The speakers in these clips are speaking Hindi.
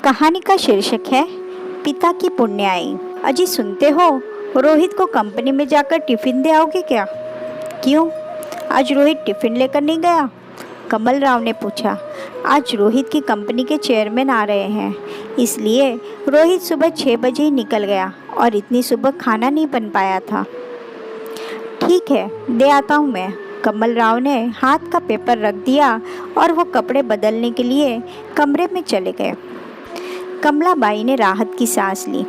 कहानी का शीर्षक है पिता की पुण्याई। अजी सुनते हो, रोहित को कंपनी में जाकर टिफिन दे आओगे क्या? क्यों, आज रोहित टिफिन लेकर नहीं गया? कमल राव ने पूछा। आज रोहित की कंपनी के चेयरमैन आ रहे हैं, इसलिए रोहित सुबह 6 बजे ही निकल गया और इतनी सुबह खाना नहीं बन पाया था। ठीक है, दे आता हूँ मैं। कमल राव ने हाथ का पेपर रख दिया और वो कपड़े बदलने के लिए कमरे में चले गए। कमलाबाई ने राहत की सांस ली।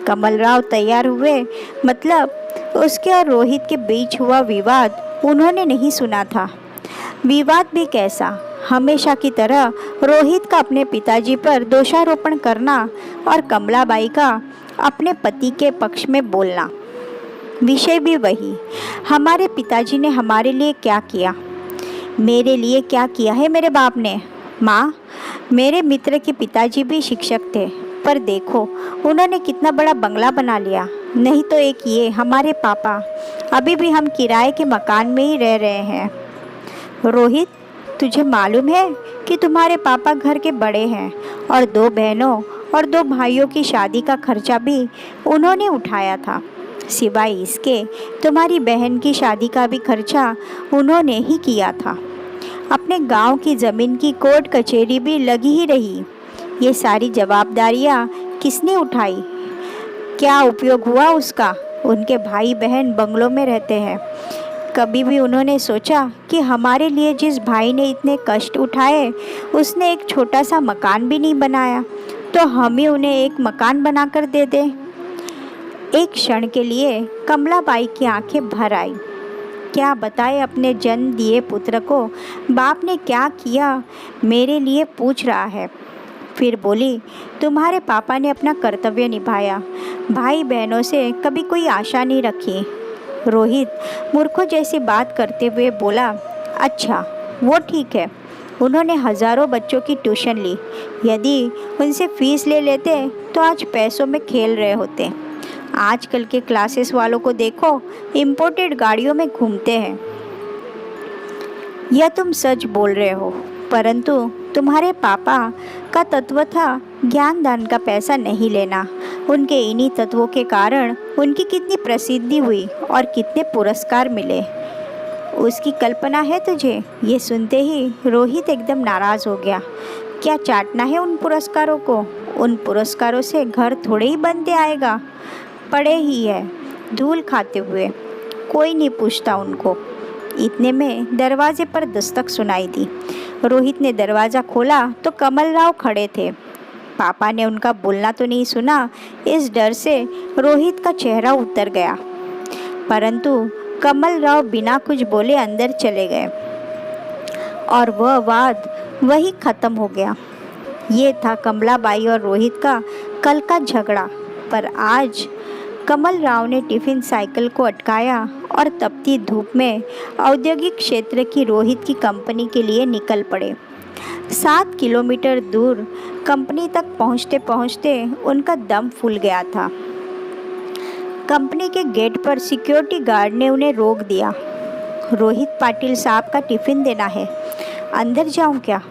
कमल राव तैयार हुए, मतलब उसके और रोहित के बीच हुआ विवाद उन्होंने नहीं सुना था। विवाद भी कैसा, हमेशा की तरह रोहित का अपने पिताजी पर दोषारोपण करना और कमलाबाई का अपने पति के पक्ष में बोलना। विषय भी वही, हमारे पिताजी ने हमारे लिए क्या किया, मेरे लिए क्या किया है मेरे बाप ने। माँ, मेरे मित्र के पिताजी भी शिक्षक थे, पर देखो उन्होंने कितना बड़ा बंगला बना लिया। नहीं तो एक ये हमारे पापा, अभी भी हम किराए के मकान में ही रह रहे हैं। रोहित, तुझे मालूम है कि तुम्हारे पापा घर के बड़े हैं और 2 बहनों और 2 भाइयों की शादी का खर्चा भी उन्होंने उठाया था। सिवाय इसके तुम्हारी बहन की शादी का भी खर्चा उन्होंने ही किया था। अपने गांव की ज़मीन की कोर्ट कचहरी भी लगी ही रही। ये सारी जवाबदारियां किसने उठाई? क्या उपयोग हुआ उसका? उनके भाई बहन बंगलों में रहते हैं। कभी भी उन्होंने सोचा कि हमारे लिए जिस भाई ने इतने कष्ट उठाए उसने एक छोटा सा मकान भी नहीं बनाया, तो हम ही उन्हें एक मकान बनाकर दे दें। एक क्षण के लिए कमलाबाई की आंखें भर आई। क्या बताए अपने जन्म दिए पुत्र को बाप ने क्या किया मेरे लिए पूछ रहा है। फिर बोली, तुम्हारे पापा ने अपना कर्तव्य निभाया, भाई बहनों से कभी कोई आशा नहीं रखी। रोहित मूर्खों जैसी बात करते हुए बोला, अच्छा वो ठीक है, उन्होंने हज़ारों बच्चों की ट्यूशन ली, यदि उनसे फीस ले लेते तो आज पैसों में खेल रहे होते। आजकल के क्लासेस वालों को देखो, इंपोर्टेड गाड़ियों में घूमते हैं। यह तुम सच बोल रहे हो, परंतु तुम्हारे पापा का तत्व था ज्ञान दान का पैसा नहीं लेना। उनके इन्हीं तत्वों के कारण उनकी कितनी प्रसिद्धि हुई और कितने पुरस्कार मिले, उसकी कल्पना है तुझे? ये सुनते ही रोहित एकदम नाराज़ हो गया। क्या चाटना है उन पुरस्कारों को? उन पुरस्कारों से घर थोड़े ही बनते आएगा, पड़े ही है धूल खाते हुए, कोई नहीं पूछता उनको। इतने में दरवाजे पर दस्तक सुनाई दी। रोहित ने दरवाज़ा खोला तो कमल राव खड़े थे। पापा ने उनका बोलना तो नहीं सुना, इस डर से रोहित का चेहरा उतर गया, परंतु कमल राव बिना कुछ बोले अंदर चले गए और वह वाद वही ख़त्म हो गया। ये था कमलाबाई और रोहित का कल का झगड़ा। पर आज कमल राव ने टिफ़िन साइकिल को अटकाया और तपती धूप में औद्योगिक क्षेत्र की रोहित की कंपनी के लिए निकल पड़े। 7 किलोमीटर दूर कंपनी तक पहुंचते पहुंचते उनका दम फूल गया था। कंपनी के गेट पर सिक्योरिटी गार्ड ने उन्हें रोक दिया। रोहित पाटिल साहब का टिफ़िन देना है, अंदर जाऊं क्या?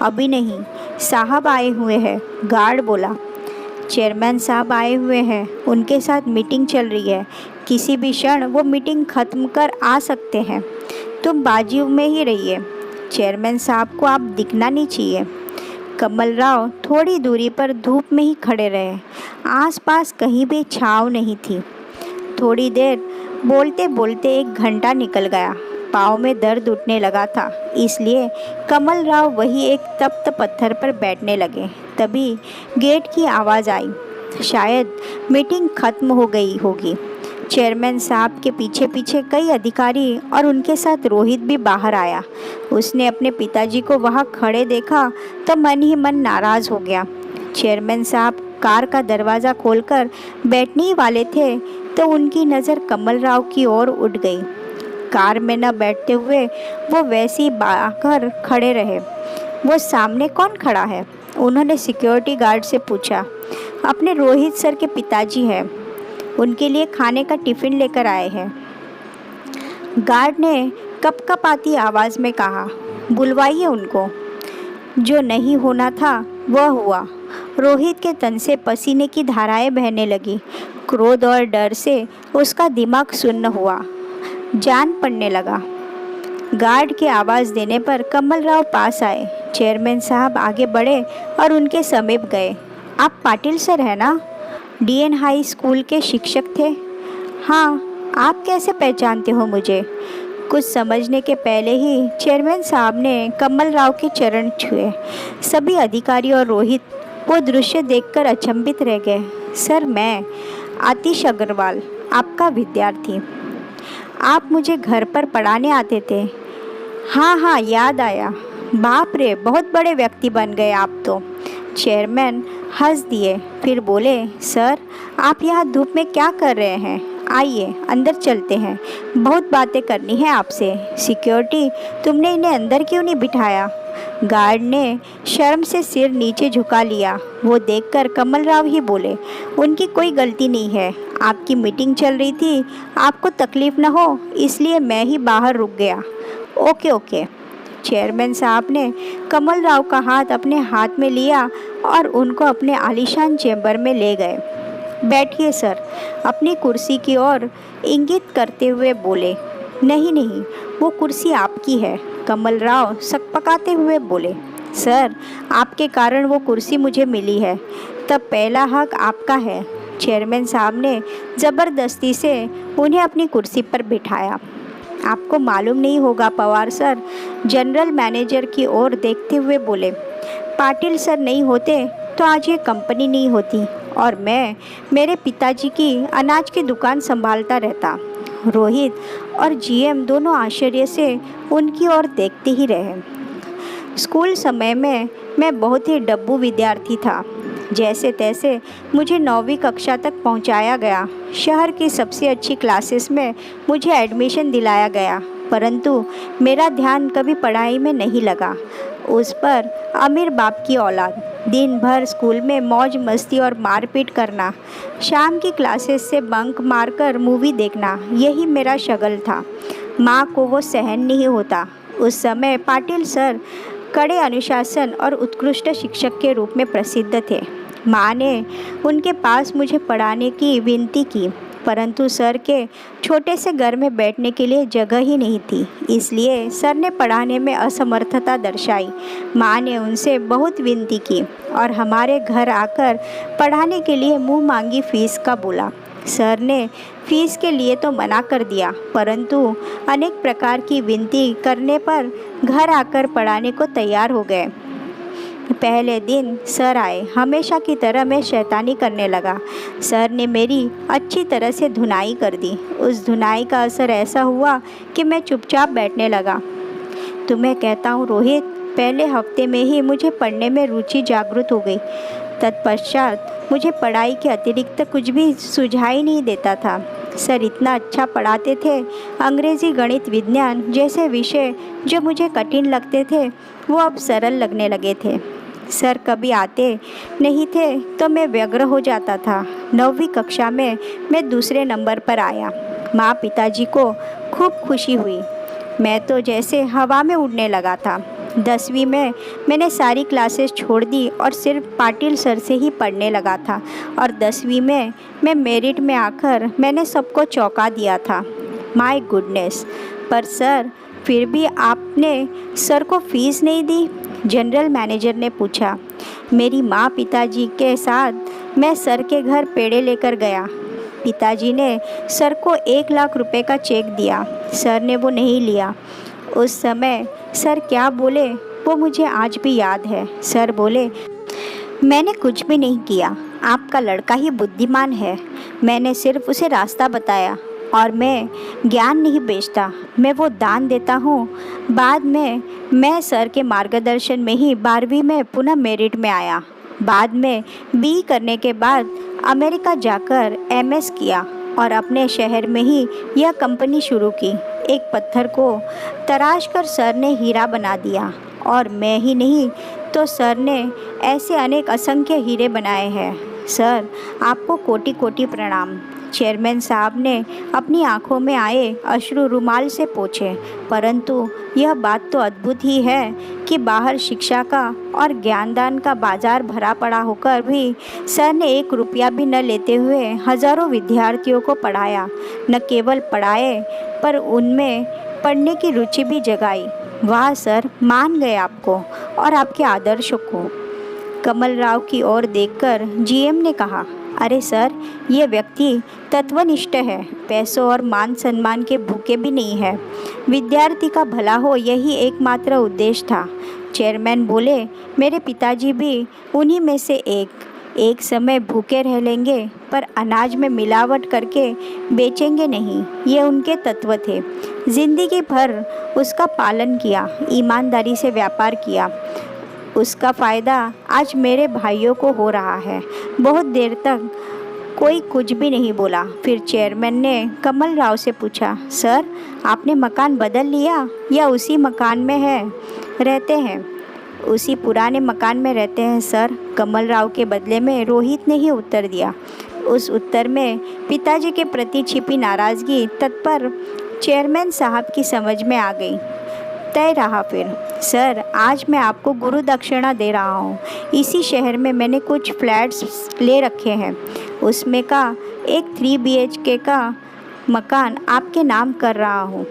अभी नहीं, साहब आए हुए हैं, गार्ड बोला। चेयरमैन साहब आए हुए हैं, उनके साथ मीटिंग चल रही है, किसी भी क्षण वो मीटिंग ख़त्म कर आ सकते हैं, तुम बाजू में ही रहिए। चेयरमैन साहब को आप दिखना नहीं चाहिए। कमल राव थोड़ी दूरी पर धूप में ही खड़े रहे, आसपास कहीं भी छाँव नहीं थी। थोड़ी देर बोलते बोलते 1 घंटा निकल गया। पाँव में दर्द उठने लगा था, इसलिए कमल राव वही एक तप्त पत्थर पर बैठने लगे। तभी गेट की आवाज़ आई, शायद मीटिंग खत्म हो गई होगी। चेयरमैन साहब के पीछे पीछे कई अधिकारी और उनके साथ रोहित भी बाहर आया। उसने अपने पिताजी को वहाँ खड़े देखा तो मन ही मन नाराज़ हो गया। चेयरमैन साहब कार का दरवाज़ा खोलकर बैठने ही वाले थे तो उनकी नज़र कमल राव की ओर उठ गई। कार में न बैठते हुए वो वैसे ही बाहर खड़े रहे। वो सामने कौन खड़ा है? उन्होंने सिक्योरिटी गार्ड से पूछा। अपने रोहित सर के पिताजी हैं, उनके लिए खाने का टिफ़िन लेकर आए हैं। गार्ड ने कपकपाती आवाज़ में कहा, बुलवाइए उनको। जो नहीं होना था वह हुआ। रोहित के तन से पसीने की धाराएं बहने लगी। क्रोध और डर से उसका दिमाग सुन्न हुआ, जान पड़ने लगा। गार्ड की आवाज़ देने पर कमल राव पास आए। चेयरमैन साहब आगे बढ़े और उनके समीप गए। आप पाटिल सर हैं ना? डीएन हाई स्कूल के शिक्षक थे। हाँ, आप कैसे पहचानते हो मुझे? कुछ समझने के पहले ही चेयरमैन साहब ने कमल राव के चरण छुए। सभी अधिकारी और रोहित वो दृश्य देखकर अचंभित रह गए। सर, मैं आतिश अग्रवाल, आपका विद्यार्थी। आप मुझे घर पर पढ़ाने आते थे। हाँ हाँ, याद आया। बाप रे, बहुत बड़े व्यक्ति बन गए आप तो। चेयरमैन हंस दिए, फिर बोले, सर आप यहाँ धूप में क्या कर रहे हैं? आइए अंदर चलते हैं, बहुत बातें करनी है आपसे। सिक्योरिटी, तुमने इन्हें अंदर क्यों नहीं बिठाया? गार्ड ने शर्म से सिर नीचे झुका लिया। वो देखकर कमल राव ही बोले, उनकी कोई गलती नहीं है, आपकी मीटिंग चल रही थी, आपको तकलीफ न हो इसलिए मैं ही बाहर रुक गया। Okay okay. चेयरमैन साहब ने कमल राव का हाथ अपने हाथ में लिया और उनको अपने आलीशान चैम्बर में ले गए। बैठिए सर, अपनी कुर्सी की ओर इंगित करते हुए बोले। नहीं नहीं, वो कुर्सी आपकी है, कमल राव सकपकाते हुए बोले। सर, आपके कारण वो कुर्सी मुझे मिली है, तब पहला हक आपका है। चेयरमैन साहब ने ज़बरदस्ती से उन्हें अपनी कुर्सी पर बिठाया। आपको मालूम नहीं होगा पवार सर, जनरल मैनेजर की ओर देखते हुए बोले, पाटिल सर नहीं होते तो आज ये कंपनी नहीं होती और मैं मेरे पिताजी की अनाज की दुकान संभालता रहता। रोहित और जीएम दोनों आश्चर्य से उनकी ओर देखते ही रहे। स्कूल समय में मैं बहुत ही डब्बू विद्यार्थी था। जैसे तैसे मुझे 9वीं कक्षा तक पहुंचाया गया। शहर की सबसे अच्छी क्लासेस में मुझे एडमिशन दिलाया गया, परंतु मेरा ध्यान कभी पढ़ाई में नहीं लगा। उस पर अमीर बाप की औलाद, दिन भर स्कूल में मौज मस्ती और मारपीट करना, शाम की क्लासेस से बंक मारकर मूवी देखना, यही मेरा शगल था। माँ को वो सहन नहीं होता। उस समय पाटिल सर कड़े अनुशासन और उत्कृष्ट शिक्षक के रूप में प्रसिद्ध थे। माँ ने उनके पास मुझे पढ़ाने की विनती की, परंतु सर के छोटे से घर में बैठने के लिए जगह ही नहीं थी, इसलिए सर ने पढ़ाने में असमर्थता दर्शाई। माँ ने उनसे बहुत विनती की और हमारे घर आकर पढ़ाने के लिए मुँह मांगी फीस का बोला। सर ने फीस के लिए तो मना कर दिया, परंतु अनेक प्रकार की विनती करने पर घर आकर पढ़ाने को तैयार हो गए। पहले दिन सर आए, हमेशा की तरह मैं शैतानी करने लगा। सर ने मेरी अच्छी तरह से धुनाई कर दी। उस धुनाई का असर ऐसा हुआ कि मैं चुपचाप बैठने लगा। तुम्हें कहता हूँ रोहित, पहले हफ्ते में ही मुझे पढ़ने में रुचि जागृत हो गई। तत्पश्चात मुझे पढ़ाई के अतिरिक्त कुछ भी सुझाई नहीं देता था। सर इतना अच्छा पढ़ाते थे। अंग्रेज़ी, गणित, विज्ञान जैसे विषय जो मुझे कठिन लगते थे वो अब सरल लगने लगे थे। सर कभी आते नहीं थे तो मैं व्यग्र हो जाता था। 9वीं कक्षा में मैं दूसरे नंबर पर आया। माँ पिताजी को खूब खुशी हुई। मैं तो जैसे हवा में उड़ने लगा था। 10वीं में मैंने सारी क्लासेस छोड़ दी और सिर्फ पाटिल सर से ही पढ़ने लगा था और 10वीं में मैं मेरिट में आकर मैंने सबको चौंका दिया था। My goodness! पर सर, फिर भी आपने सर को फीस नहीं दी? जनरल मैनेजर ने पूछा। मेरी माँ पिताजी के साथ मैं सर के घर पेड़े लेकर गया। पिताजी ने सर को 1 लाख रुपए का चेक दिया। सर ने वो नहीं लिया। उस समय सर क्या बोले वो मुझे आज भी याद है। सर बोले, मैंने कुछ भी नहीं किया, आपका लड़का ही बुद्धिमान है। मैंने सिर्फ उसे रास्ता बताया और मैं ज्ञान नहीं बेचता, मैं वो दान देता हूँ। बाद में मैं सर के मार्गदर्शन में ही 12वीं में पुनः मेरिट में आया। बाद में BE करने के बाद अमेरिका जाकर MS किया और अपने शहर में ही यह कंपनी शुरू की। एक पत्थर को तराश कर सर ने हीरा बना दिया और मैं ही नहीं तो सर ने ऐसे अनेक असंख्य हीरे बनाए हैं। सर, आपको कोटि कोटि प्रणाम। चेयरमैन साहब ने अपनी आंखों में आए अश्रु रुमाल से पोंछे। परंतु यह बात तो अद्भुत ही है कि बाहर शिक्षा का और ज्ञानदान का बाजार भरा पड़ा होकर भी सर ने 1 रुपया भी न लेते हुए हजारों विद्यार्थियों को पढ़ाया। न केवल पढ़ाए पर उनमें पढ़ने की रुचि भी जगाई। वाह सर, मान गए आपको और आपके आदर्शों को। कमल राव की ओर देखकर जीएम ने कहा, अरे सर, ये व्यक्ति तत्वनिष्ठ है, पैसों और मान सम्मान के भूखे भी नहीं है। विद्यार्थी का भला हो, यही एकमात्र उद्देश्य था। चेयरमैन बोले, मेरे पिताजी भी उन्हीं में से एक समय भूखे रह लेंगे पर अनाज में मिलावट करके बेचेंगे नहीं, ये उनके तत्व थे। जिंदगी भर उसका पालन किया, ईमानदारी से व्यापार किया। उसका फ़ायदा आज मेरे भाइयों को हो रहा है। बहुत देर तक कोई कुछ भी नहीं बोला। फिर चेयरमैन ने कमल राव से पूछा, सर, आपने मकान बदल लिया या उसी मकान में रहते हैं? उसी पुराने मकान में रहते हैं सर, कमल राव के बदले में रोहित ने ही उत्तर दिया। उस उत्तर में पिताजी के प्रति छिपी नाराज़गी तत्पर चेयरमैन साहब की समझ में आ गई। तय रहा फिर, सर, आज मैं आपको गुरु दक्षिणा दे रहा हूँ। इसी शहर में मैंने कुछ फ्लैट्स ले रखे हैं, उसमें का एक 3 BHK का मकान आपके नाम कर रहा हूँ।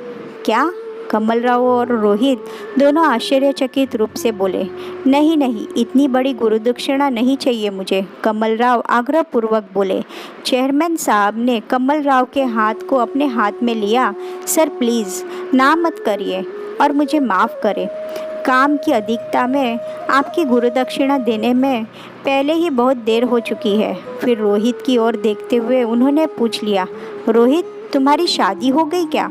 क्या? कमल राव और रोहित दोनों आश्चर्यचकित रूप से बोले, नहीं नहीं, इतनी बड़ी गुरु दक्षिणा नहीं चाहिए मुझे, कमल राव आग्रहपूर्वक बोले। चेयरमैन साहब ने कमल राव के हाथ को अपने हाथ में लिया। सर, प्लीज़ ना मत करिए और मुझे माफ़ करें। काम की अधिकता में आपकी गुरु दक्षिणा देने में पहले ही बहुत देर हो चुकी है। फिर रोहित की ओर देखते हुए उन्होंने पूछ लिया, रोहित, तुम्हारी शादी हो गई क्या?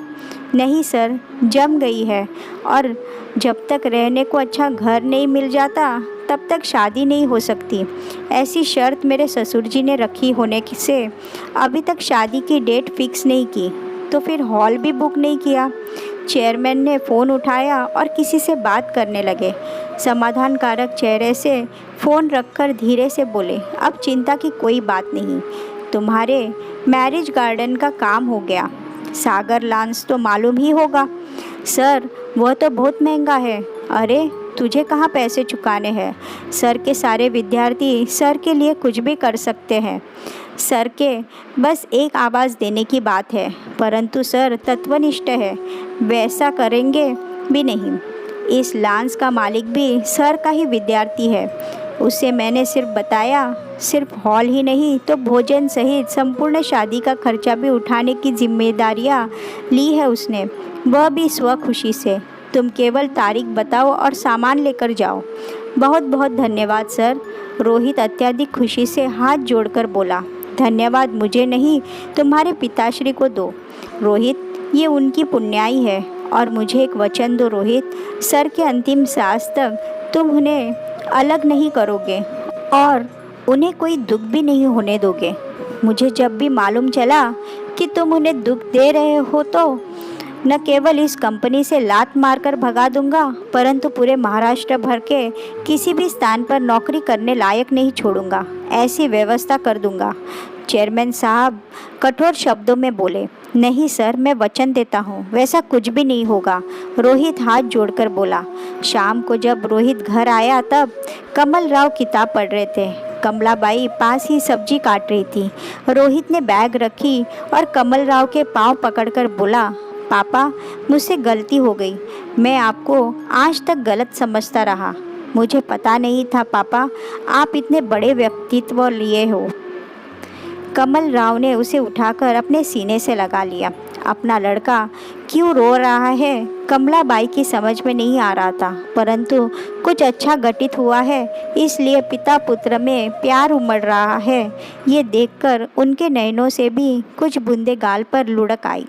नहीं सर, जम गई है, और जब तक रहने को अच्छा घर नहीं मिल जाता तब तक शादी नहीं हो सकती। ऐसी शर्त मेरे ससुर जी ने रखी होने से अभी तक शादी की डेट फिक्स नहीं की। तो फिर हॉल भी बुक नहीं किया? चेयरमैन ने फ़ोन उठाया और किसी से बात करने लगे। समाधानकारक चेहरे से फ़ोन रखकर धीरे से बोले, अब चिंता की कोई बात नहीं, तुम्हारे मैरिज गार्डन का काम हो गया। सागर लॉन्स तो मालूम ही होगा। सर, वह तो बहुत महंगा है। अरे, तुझे कहाँ पैसे चुकाने हैं? सर के सारे विद्यार्थी सर के लिए कुछ भी कर सकते हैं। सर के बस एक आवाज़ देने की बात है, परंतु सर तत्वनिष्ठ है, वैसा करेंगे भी नहीं। इस लॉन्स का मालिक भी सर का ही विद्यार्थी है। उसे मैंने सिर्फ बताया, सिर्फ हॉल ही नहीं तो भोजन सहित संपूर्ण शादी का खर्चा भी उठाने की जिम्मेदारियां ली है उसने, वह भी स्वखुशी से। तुम केवल तारीख बताओ और सामान लेकर जाओ। बहुत बहुत धन्यवाद सर, रोहित अत्यधिक खुशी से हाथ जोड़कर बोला। धन्यवाद मुझे नहीं, तुम्हारे पिताश्री को दो रोहित, ये उनकी पुण्याई है। और मुझे एक वचन दो रोहित, सर के अंतिम सांस तक तुम उन्हें अलग नहीं करोगे और उन्हें कोई दुख भी नहीं होने दोगे। मुझे जब भी मालूम चला कि तुम उन्हें दुख दे रहे हो तो न केवल इस कंपनी से लात मारकर भगा दूंगा, परंतु पूरे महाराष्ट्र भर के किसी भी स्थान पर नौकरी करने लायक नहीं छोड़ूंगा। ऐसी व्यवस्था कर दूंगा। चेयरमैन साहब कठोर शब्दों में बोले, नहीं सर, मैं वचन देता हूँ, वैसा कुछ भी नहीं होगा। रोहित हाथ जोड़कर बोला। शाम को जब रोहित घर आया तब कमल राव किताब पढ़ रहे थे। कमलाबाई पास ही सब्जी काट रही थी। रोहित ने बैग रखी और कमल राव के पाँव पकड़कर बोला, पापा, मुझसे गलती हो गई। मैं आपको आज तक गलत समझता रहा। मुझे पता नहीं था पापा, आप इतने बड़े व्यक्तित्व लिए हो। कमल राव ने उसे उठाकर अपने सीने से लगा लिया। अपना लड़का क्यों रो रहा है कमलाबाई की समझ में नहीं आ रहा था, परंतु कुछ अच्छा घटित हुआ है, इसलिए पिता पुत्र में प्यार उमड़ रहा है। ये देखकर उनके नयनों से भी कुछ बूंदें गाल पर लुढ़क आई।